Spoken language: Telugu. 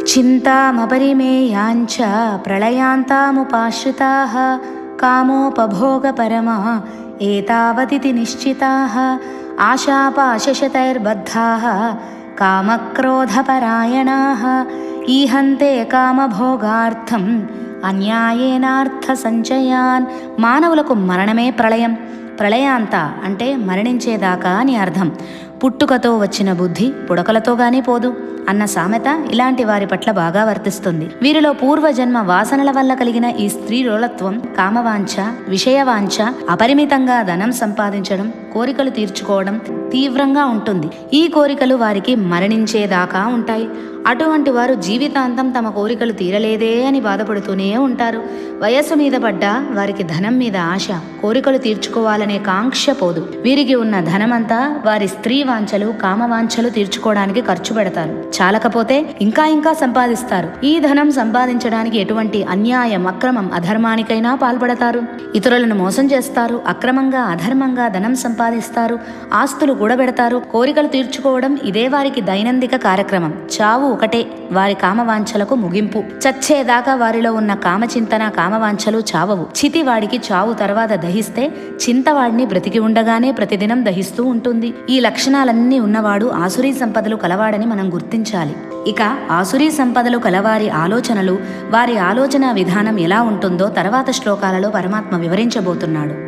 చింతామపరిమేయాంచ ప్రళయాంతాముపాశ్రితాః కామోపభోగపరమా ఏతావతితి నిశ్చితాః ఆశాపాశశతైర్బద్ధాః కామక్రోధపరాయణాః ఈహంతే కామభోగార్థం అన్యాయేనార్థ సంచయాన్. మానవులకు మరణమే ప్రళయం. ప్రళయాంత అంటే మరణించేదాకా అని అర్థం. పుట్టుకతో వచ్చిన బుద్ధి పుడకలతో గానీ పోదు అన్న సామెత ఇలాంటి వారి పట్ల బాగా వర్తిస్తుంది. వీరిలో పూర్వజన్మ వాసనల వల్ల కలిగిన ఈ స్త్రీ లోలత్వం, కామవాంఛ, విషయవాంఛ, అపరిమితంగా ధనం సంపాదించడం, కోరికలు తీర్చుకోవడం తీవ్రంగా ఉంటుంది. ఈ కోరికలు వారికి మరణించేదాకా ఉంటాయి. అటువంటి వారు జీవితాంతం తమ కోరికలు తీరలేదే అని బాధపడుతూనే ఉంటారు. వయస్సు మీద పడ్డా వారికి ధనం మీద ఆశ, కోరికలు తీర్చుకోవాలనే కాంక్ష పోదు. వీరికి ఉన్న ధనమంతా వారి స్త్రీ వాంఛలు, కామవాంఛలు తీర్చుకోవడానికి ఖర్చు పెడతారు. చాలకపోతే ఇంకా ఇంకా సంపాదిస్తారు. ఈ ధనం సంపాదించడానికి ఎటువంటి అన్యాయం, అక్రమం, అధర్మానికైనా పాల్పడతారు. ఇతరులను మోసం చేస్తారు. అక్రమంగా, అధర్మంగా ధనం సంపాదిస్తారు. ఆస్తులు కూడబెడతారు. కోరికలు తీర్చుకోవడం ఇదే వారికి దైనందిక కార్యక్రమం. చావు ఒకటే వారి కామవాంఛలకు ముగింపు. చచ్చేదాకా వారిలో ఉన్న కామచింతన, కామవాంఛలు చావవు. చితి వాడికి చావు తర్వాత దహిస్తే చింతవాడిని బ్రతికి ఉండగానే ప్రతిదినం దహిస్తూ ఉంటుంది. ఈ లక్షణాలన్నీ ఉన్నవాడు ఆసురీ సంపదలు కలవాడని మనం గుర్తించాలి. ఇక ఆసురీ సంపదలు కలవారి ఆలోచనలు, వారి ఆలోచన విధానం ఎలా ఉంటుందో తర్వాత శ్లోకాలలో పరమాత్మ వివరించబోతున్నాడు.